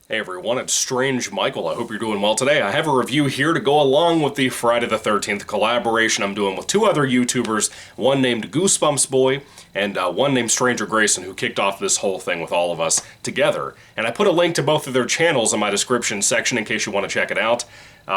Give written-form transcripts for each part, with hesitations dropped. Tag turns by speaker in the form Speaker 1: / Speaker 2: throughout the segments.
Speaker 1: Hey everyone, it's Strange Michael. I hope you're doing well today. I have a review here to go along with the Friday the 13th collaboration I'm doing with two other YouTubers, one named Goosebumps Boy and one named Stranger Grayson, who kicked off this whole thing with all of us together. And I put a link to both of their channels in my description section in case you want to check it out.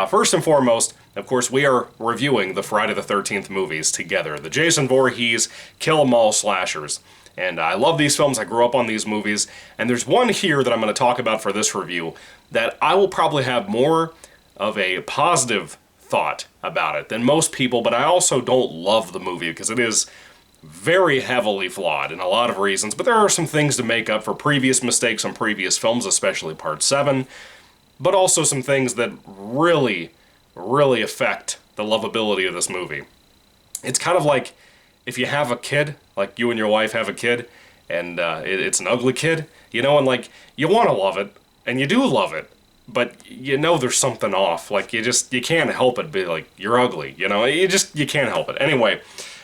Speaker 1: First and foremost, of course, we are reviewing the Friday the 13th movies together. The Jason Voorhees Kill 'Em All slashers. And I love these films, I grew up on these movies, and there's one here that I'm going to talk about for this review that I will probably have more of a positive thought about it than most people, but I also don't love the movie because it is very heavily flawed in a lot of reasons, but there are some things to make up for previous mistakes on previous films, especially Part 7, but also some things that really, really affect the lovability of this movie. It's kind of like if you have a kid, like you and your wife have a kid, and it's an ugly kid, you know, and like, you want to love it, and you do love it, but you know there's something off. Like, you can't help it be like, you're ugly, you know, you can't help it. Anyway,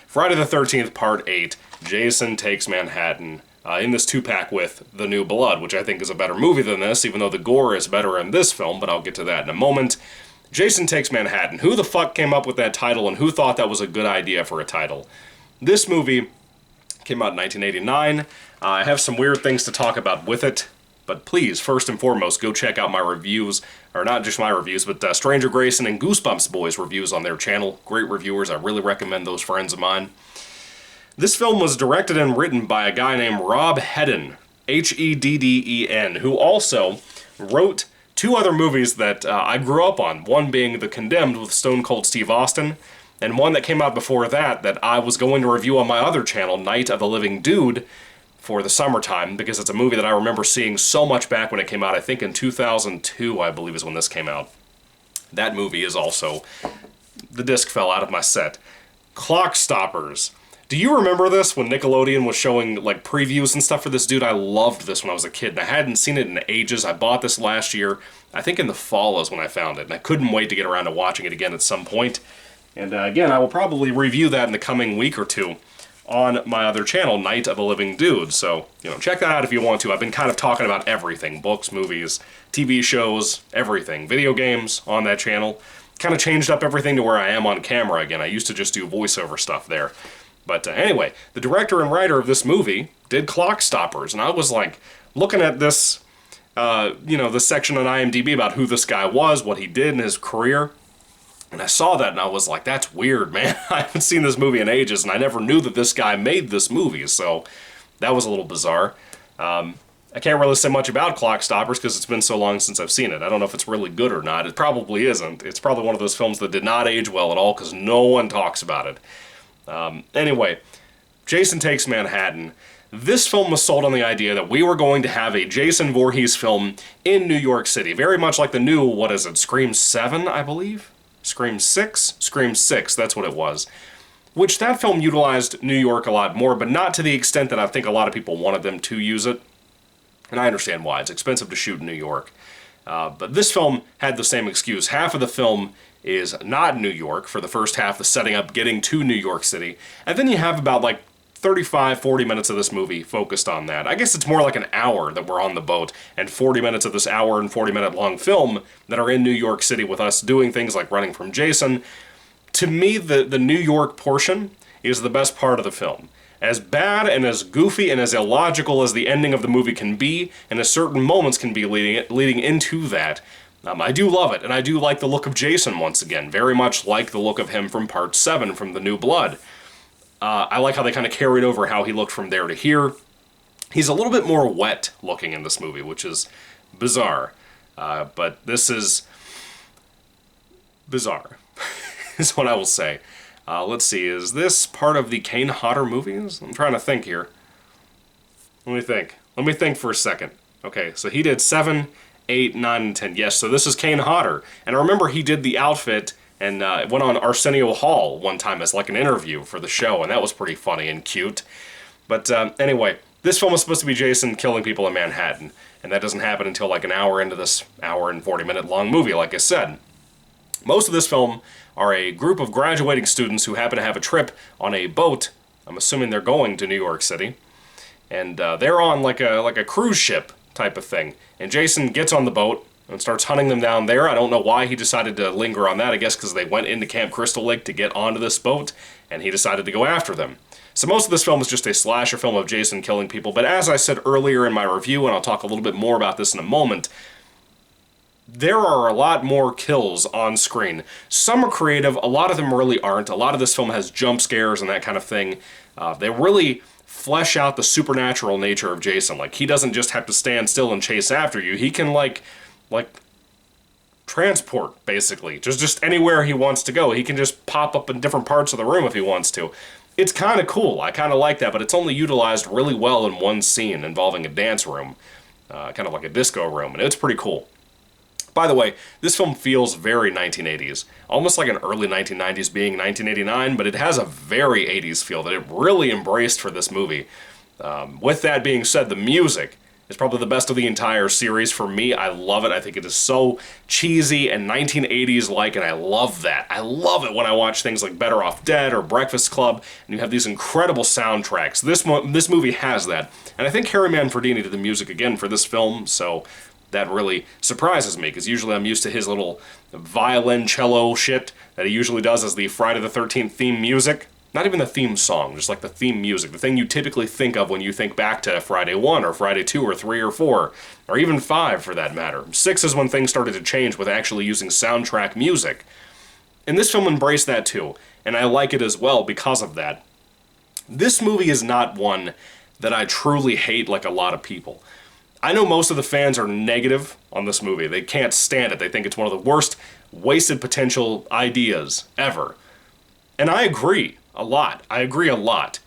Speaker 1: Friday the 13th, Part 8, Jason Takes Manhattan, in this two-pack with The New Blood, which I think is a better movie than this, even though the gore is better in this film, but I'll get to that in a moment. Jason Takes Manhattan. Who the fuck came up with that title, and who thought that was a good idea for a title? This movie came out in 1989. I have some weird things to talk about with it, but please, first and foremost, go check out my reviews, or not just my reviews, but Stranger Grayson and Goosebumps Boys reviews on their channel. Great reviewers, I really recommend those friends of mine. This film was directed and written by a guy named Rob Hedden, Hedden, who also wrote two other movies that I grew up on, one being The Condemned with Stone Cold Steve Austin, and one that came out before that I was going to review on my other channel, Night of the Living Dude, for the summertime, because it's a movie that I remember seeing so much back when it came out. I think in 2002, I believe, is when this came out. That movie is also... the disc fell out of my set. Clock Stoppers. Do you remember this when Nickelodeon was showing like previews and stuff for this dude? I loved this when I was a kid, and I hadn't seen it in ages. I bought this last year. I think in the fall is when I found it, and I couldn't wait to get around to watching it again at some point. And again, I will probably review that in the coming week or two on my other channel, Night of a Living Dude. So, you know, check that out if you want to. I've been kind of talking about everything. Books, movies, TV shows, everything. Video games on that channel. Kind of changed up everything to where I am on camera again. I used to just do voiceover stuff there. But anyway, the director and writer of this movie did Clock Stoppers. And I was like, looking at this, this section on IMDb about who this guy was, what he did in his career. And I saw that and I was like, that's weird, man. I haven't seen this movie in ages, and I never knew that this guy made this movie, so that was a little bizarre. I can't really say much about Clock Stoppers because it's been so long since I've seen it. I don't know if it's really good or not. It probably isn't. It's probably one of those films that did not age well at all because no one talks about it. Anyway, Jason Takes Manhattan. This film was sold on the idea that we were going to have a Jason Voorhees film in New York City, very much like the new, Scream 7, I believe? Scream 6? Scream 6, that's what it was. Which that film utilized New York a lot more, but not to the extent that I think a lot of people wanted them to use it. And I understand why. It's expensive to shoot in New York. But this film had the same excuse. Half of the film is not New York for the first half, the setting up, getting to New York City. And then you have about 35, 40 minutes of this movie focused on that. I guess it's more like an hour that we're on the boat, and 40 minutes of this hour and 40-minute long film that are in New York City with us doing things like running from Jason. To me, the New York portion is the best part of the film. As bad and as goofy and as illogical as the ending of the movie can be, and as certain moments can be leading into that, I do love it, and I do like the look of Jason once again, very much like the look of him from Part 7 from The New Blood. I like how they kind of carried over how he looked from there to here. He's a little bit more wet looking in this movie, which is bizarre. But this is bizarre, is what I will say. Let's see, is this part of the Kane Hodder movies? I'm trying to think here. Let me think for a second. Okay, so he did 7, 8, 9, and 10. Yes, so this is Kane Hodder. And I remember he did the outfit and went on Arsenio Hall one time as like an interview for the show, and that was pretty funny and cute. But anyway, this film was supposed to be Jason killing people in Manhattan, and that doesn't happen until like an hour into this hour and 40-minute long movie, like I said. Most of this film are a group of graduating students who happen to have a trip on a boat. I'm assuming they're going to New York City. And they're on like a cruise ship type of thing. And Jason gets on the boat and starts hunting them down there. I don't know why he decided to linger on that. I guess because they went into Camp Crystal Lake to get onto this boat, and he decided to go after them. So most of this film is just a slasher film of Jason killing people, but as I said earlier in my review, and I'll talk a little bit more about this in a moment, there are a lot more kills on screen. Some are creative, a lot of them really aren't. A lot of this film has jump scares and that kind of thing. They really flesh out the supernatural nature of Jason. Like, he doesn't just have to stand still and chase after you. He can, like transport, basically. Just anywhere he wants to go. He can just pop up in different parts of the room if he wants to. It's kind of cool. I kind of like that, but it's only utilized really well in one scene involving a dance room. Kind of like a disco room, and it's pretty cool. By the way, this film feels very 1980s, almost like an early 1990s being 1989, but it has a very 80s feel that it really embraced for this movie. With that being said, the music is probably the best of the entire series for me. I love it. I think it is so cheesy and 1980s-like, and I love that. I love it when I watch things like Better Off Dead or Breakfast Club, and you have these incredible soundtracks. This movie has that, and I think Harry Manfredini did the music again for this film, so that really surprises me, because usually I'm used to his little violoncello shit that he usually does as the Friday the 13th theme music. Not even the theme song, just like the theme music, the thing you typically think of when you think back to Friday 1 or Friday 2 or 3 or 4, or even 5 for that matter. 6 is when things started to change with actually using soundtrack music. And this film embraced that too, and I like it as well because of that. This movie is not one that I truly hate like a lot of people. I know most of the fans are negative on this movie. They can't stand it. They think it's one of the worst wasted potential ideas ever. And I agree a lot. I agree a lot.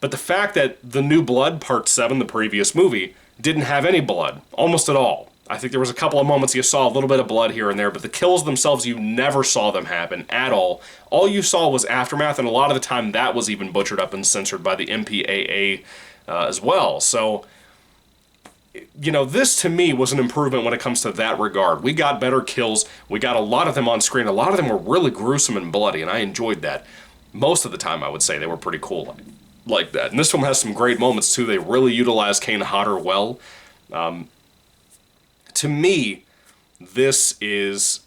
Speaker 1: But the fact that The New Blood, Part 7, the previous movie, didn't have any blood, almost at all. I think there was a couple of moments you saw a little bit of blood here and there, but the kills themselves, you never saw them happen at all. All you saw was aftermath, and a lot of the time that was even butchered up and censored by the MPAA as well. So, you know, this to me was an improvement when it comes to that regard. We got better kills. We got a lot of them on screen. A lot of them were really gruesome and bloody, and I enjoyed that. Most of the time, I would say, they were pretty cool like that. And this film has some great moments, too. They really utilized Kane Hodder well. To me, this is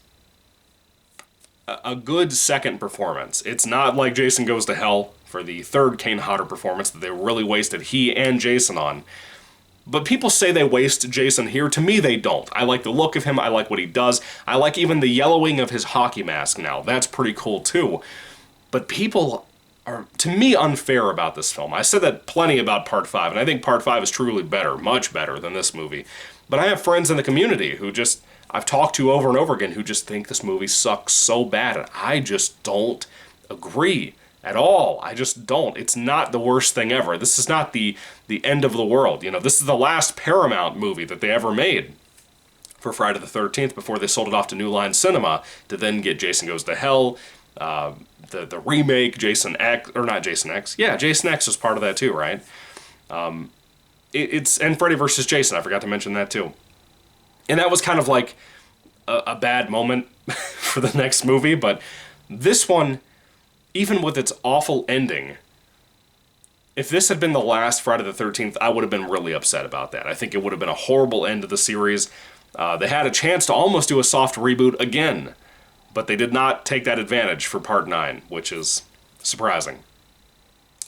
Speaker 1: a good second performance. It's not like Jason Goes to Hell for the third Kane Hodder performance that they really wasted he and Jason on. But people say they waste Jason here. To me, they don't. I like the look of him. I like what he does. I like even the yellowing of his hockey mask now. That's pretty cool, too. But people are, to me, unfair about this film. I said that plenty about Part 5, and I think Part 5 is truly better, much better than this movie. But I have friends in the community who just, I've talked to over and over again, who just think this movie sucks so bad, and I just don't agree at all. I just don't. It's not the worst thing ever. This is not the end of the world. You know, this is the last Paramount movie that they ever made for Friday the 13th before they sold it off to New Line Cinema to then get Jason Goes to Hell, the remake, Jason X, or not Jason X. Yeah, Jason X was part of that too, right? It's and Freddy vs. Jason, I forgot to mention that too. And that was kind of like a bad moment for the next movie, but this one, even with its awful ending, if this had been the last Friday the 13th, I would have been really upset about that. I think it would have been a horrible end to the series. They had a chance to almost do a soft reboot again, but they did not take that advantage for Part 9, which is surprising.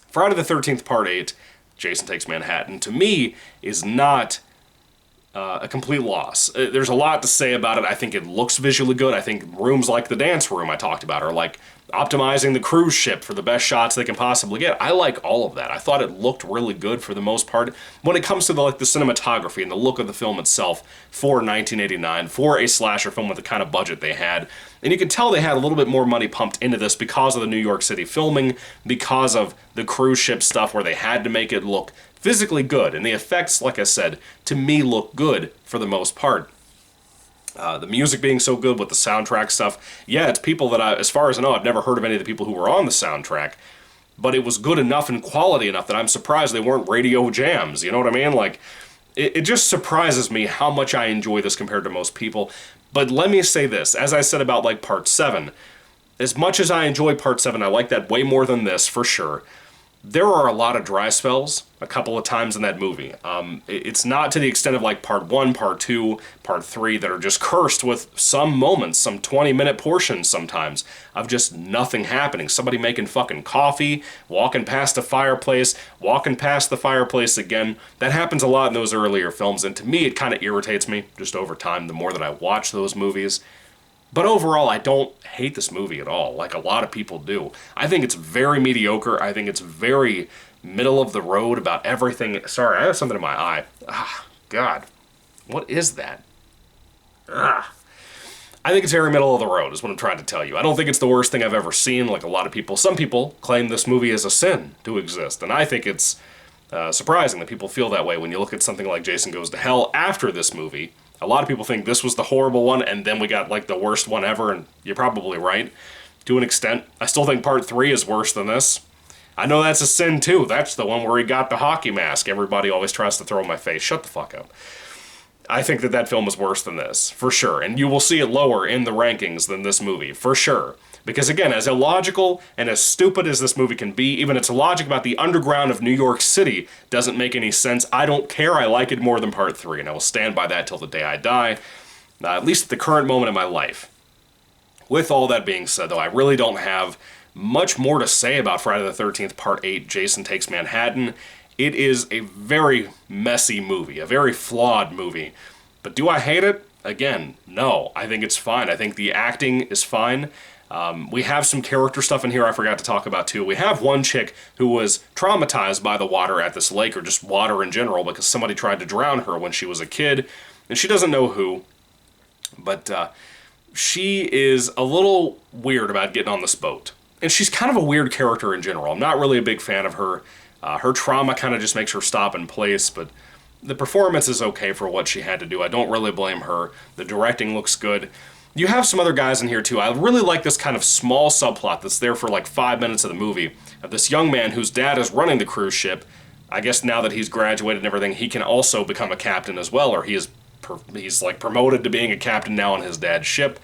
Speaker 1: Friday the 13th, Part 8, Jason Takes Manhattan, to me, is not a complete loss. There's a lot to say about it. I think it looks visually good. I think rooms like the dance room I talked about are like optimizing the cruise ship for the best shots they can possibly get. I like all of that. I thought it looked really good for the most part. When it comes to the cinematography and the look of the film itself for 1989, for a slasher film with the kind of budget they had, and you can tell they had a little bit more money pumped into this because of the New York City filming, because of the cruise ship stuff where they had to make it look physically good. And the effects, like I said, to me look good for the most part. The music being so good with the soundtrack stuff. Yeah, it's people that as far as I know, I've never heard of any of the people who were on the soundtrack, but it was good enough and quality enough that I'm surprised they weren't radio jams, you know what I mean? Like, it just surprises me how much I enjoy this compared to most people. But let me say this, as I said about like Part 7, as much as I enjoy Part 7, I like that way more than this, for sure. there are a lot of dry spells a couple of times in that movie. It's not to the extent of like part 1, part 2, part 3 that are just cursed with some moments, some 20-minute portions sometimes, of just nothing happening. Somebody making fucking coffee, walking past a fireplace, walking past the fireplace again. That happens a lot in those earlier films, and to me it kind of irritates me just over time the more that I watch those movies. But overall, I don't hate this movie at all, like a lot of people do. I think it's very mediocre. I think it's very middle of the road about everything. Sorry, I have something in my eye. Ah, God. What is that? Ah. I think it's very middle of the road, is what I'm trying to tell you. I don't think it's the worst thing I've ever seen, like a lot of people. Some people claim this movie is a sin to exist, and I think it's surprising that people feel that way when you look at something like Jason Goes to Hell after this movie. A lot of people think this was the horrible one, and then we got, like, the worst one ever, and you're probably right, to an extent. I still think part 3 is worse than this. I know that's a sin, too. That's the one where he got the hockey mask. Everybody always tries to throw in my face. Shut the fuck up. I think that film is worse than this, for sure, and you will see it lower in the rankings than this movie, for sure. Because again, as illogical and as stupid as this movie can be, even its logic about the underground of New York City doesn't make any sense. I don't care. I like it more than part 3, and I will stand by that till the day I die, at least at the current moment in my life. With all that being said, though, I really don't have much more to say about Friday the 13th Part 8, Jason Takes Manhattan. It is a very messy movie, a very flawed movie. But do I hate it? Again, no. I think it's fine. I think the acting is fine. We have some character stuff in here I forgot to talk about too. We have one chick who was traumatized by the water at this lake, or just water in general, because somebody tried to drown her when she was a kid, and she doesn't know who. But she is a little weird about getting on this boat. And she's kind of a weird character in general. I'm not really a big fan of her. Her trauma kind of just makes her stop in place, but the performance is okay for what she had to do. I don't really blame her. The directing looks good. You have some other guys in here too. I really like this kind of small subplot that's there for like 5 minutes of the movie, of this young man whose dad is running the cruise ship. I guess now that he's graduated and everything, he can also become a captain as well, or he's like promoted to being a captain now on his dad's ship,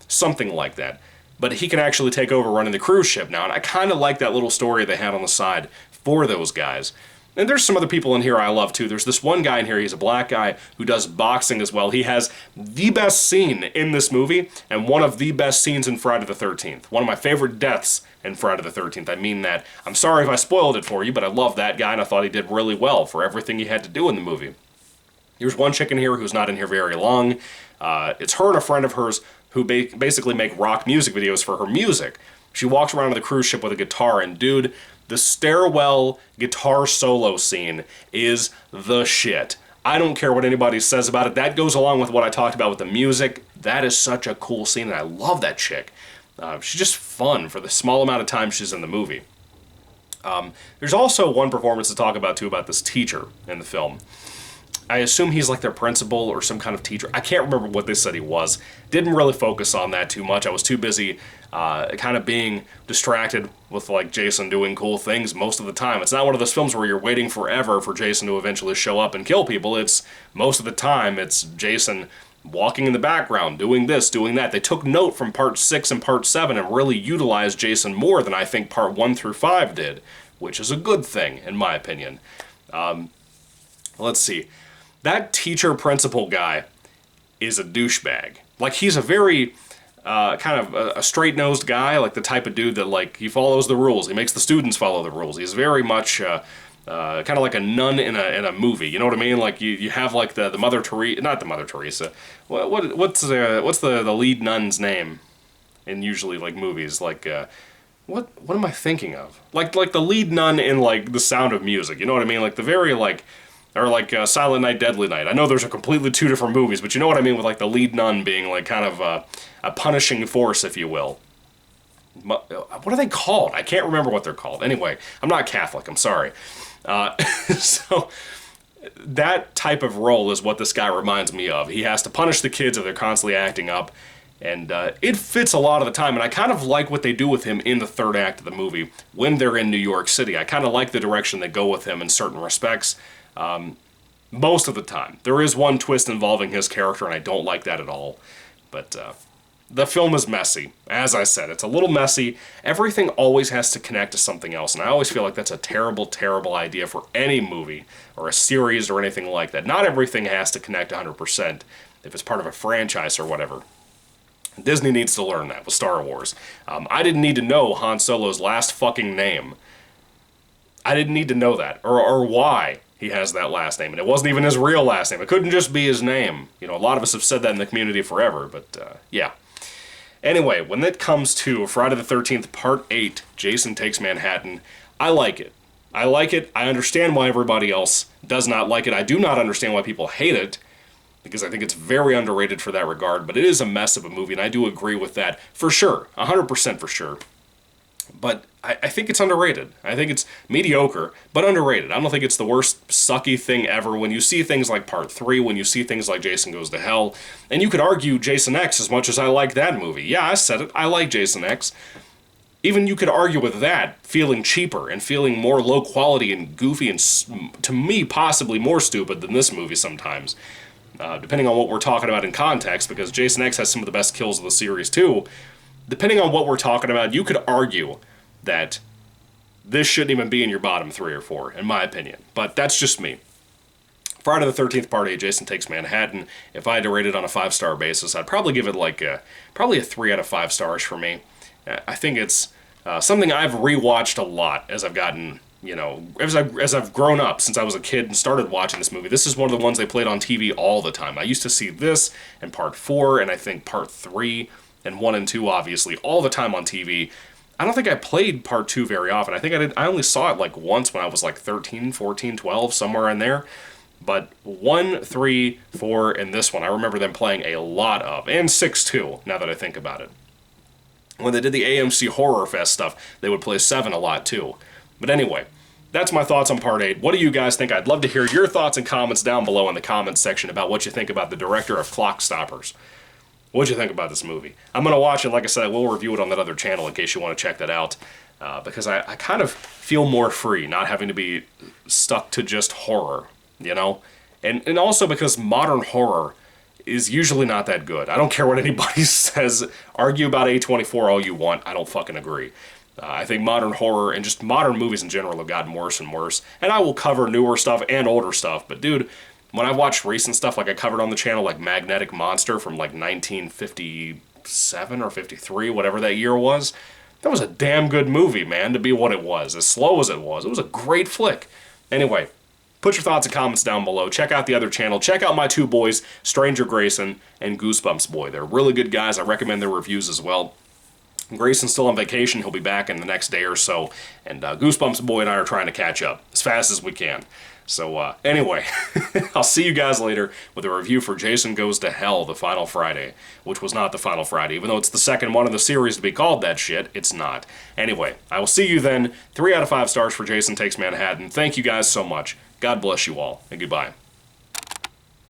Speaker 1: something like that. But he can actually take over running the cruise ship now, and I kind of like that little story they had on the side for those guys. And there's some other people in here I love too. There's this one guy in here, he's a black guy who does boxing as well. He has the best scene in this movie, and one of the best scenes in Friday the 13th. One of my favorite deaths in Friday the 13th. I mean that. I'm sorry if I spoiled it for you, but I love that guy, and I thought he did really well for everything he had to do in the movie. Here's one chick in here who's not in here very long. It's her and a friend of hers who basically make rock music videos for her music. She walks around on the cruise ship with a guitar, and dude, the stairwell guitar solo scene is the shit. I don't care what anybody says about it. That goes along with what I talked about with the music. That is such a cool scene, and I love that chick. She's just fun for the small amount of time she's in the movie. There's also one performance to talk about, too, about this teacher in the film. I assume he's like their principal or some kind of teacher. I can't remember what they said he was. Didn't really focus on that too much. I was too busy kind of being distracted with like Jason doing cool things most of the time. It's not one of those films where you're waiting forever for Jason to eventually show up and kill people. It's most of the time it's Jason walking in the background, doing this, doing that. They took note from part 6 and part 7 and really utilized Jason more than I think part 1 through 5 did, which is a good thing in my opinion. Let's see. That teacher principal guy is a douchebag. Like, he's a very kind of a straight-nosed guy, like the type of dude that, like, he follows the rules. He makes the students follow the rules. He's very much kind of like a nun in a movie. You know what I mean? Like, you have, like, the Mother Teresa, not the Mother Teresa. What's the lead nun's name in usually, like, movies? Like, what am I thinking of? Like the lead nun in, like, The Sound of Music. You know what I mean? Like, the very, like... Or like Silent Night, Deadly Night. I know those are completely two different movies, but you know what I mean with like the lead nun being like kind of a punishing force, if you will. What are they called? I can't remember what they're called. Anyway, I'm not Catholic, I'm sorry. So that type of role is what this guy reminds me of. He has to punish the kids if they're constantly acting up, and it fits a lot of the time, and I kind of like what they do with him in the third act of the movie when they're in New York City. I kind of like the direction they go with him in certain respects. Most of the time. There is one twist involving his character, and I don't like that at all. But The film is messy. As I said, it's a little messy. Everything always has to connect to something else, and I always feel like that's a terrible, terrible idea for any movie or a series or anything like that. Not everything has to connect 100% if it's part of a franchise or whatever. Disney needs to learn that with Star Wars. I didn't need to know Han Solo's last fucking name. I didn't need to know that, or why he has that last name, and it wasn't even his real last name. It couldn't just be his name. You know, a lot of us have said that in the community forever, but yeah. Anyway, when it comes to Friday the 13th Part 8, Jason Takes Manhattan, I like it. I like it. I understand why everybody else does not like it. I do not understand why people hate it, because I think it's very underrated for that regard, but it is a mess of a movie, and I do agree with that for sure, 100% for sure. But I think it's underrated. I think it's mediocre, but underrated. I don't think it's the worst sucky thing ever. When you see things like Part 3, when you see things like Jason Goes to Hell, and you could argue Jason X as much as I like that movie. Yeah, I said it. I like Jason X. Even you could argue with that feeling cheaper and feeling more low quality and goofy and, to me, possibly more stupid than this movie sometimes. Depending on what we're talking about in context, because Jason X has some of the best kills of the series too. Depending on what we're talking about, you could argue that this shouldn't even be in your bottom 3 or 4, in my opinion. But that's just me. Friday the 13th Part 8, Jason Takes Manhattan. If I had to rate it on a 5-star basis, I'd probably give it like probably a 3 out of 5 stars for me. I think it's something I've rewatched a lot as I've gotten, you know, as I've grown up since I was a kid and started watching this movie. This is one of the ones they played on TV all the time. I used to see this and Part 4 and I think Part 3 and 1 and 2 obviously all the time on TV. I don't think I played Part 2 very often. I think I only saw it like once when I was like 13, 14, 12, somewhere in there. But 1, 3, 4, and this one, I remember them playing a lot of. And 6 too, now that I think about it. When they did the AMC Horror Fest stuff, they would play 7 a lot too. But anyway, that's my thoughts on Part 8. What do you guys think? I'd love to hear your thoughts and comments down below in the comments section about what you think about the director of Clock Stoppers. What'd you think about this movie? I'm going to watch it. Like I said, I will review it on that other channel in case you want to check that out. Because I kind of feel more free, not having to be stuck to just horror, you know? And also because modern horror is usually not that good. I don't care what anybody says. Argue about A24 all you want. I don't fucking agree. I think modern horror and just modern movies in general have gotten worse and worse. And I will cover newer stuff and older stuff. But dude, when I watched recent stuff like I covered on the channel, like Magnetic Monster from like 1957 or 53, whatever that year was, that was a damn good movie, man, to be what it was. As slow as it was a great flick. Anyway, put your thoughts and comments down below. Check out the other channel. Check out my two boys, Stranger Grayson and Goosebumps Boy. They're really good guys. I recommend their reviews as well. Grayson's still on vacation. He'll be back in the next day or so. And Goosebumps Boy and I are trying to catch up as fast as we can. So anyway, I'll see you guys later with a review for Jason Goes to Hell, the final Friday, which was not the final Friday. Even though it's the second one in the series to be called that shit, it's not. Anyway, I will see you then. 3 out of 5 stars for Jason Takes Manhattan. Thank you guys so much. God bless you all, and goodbye.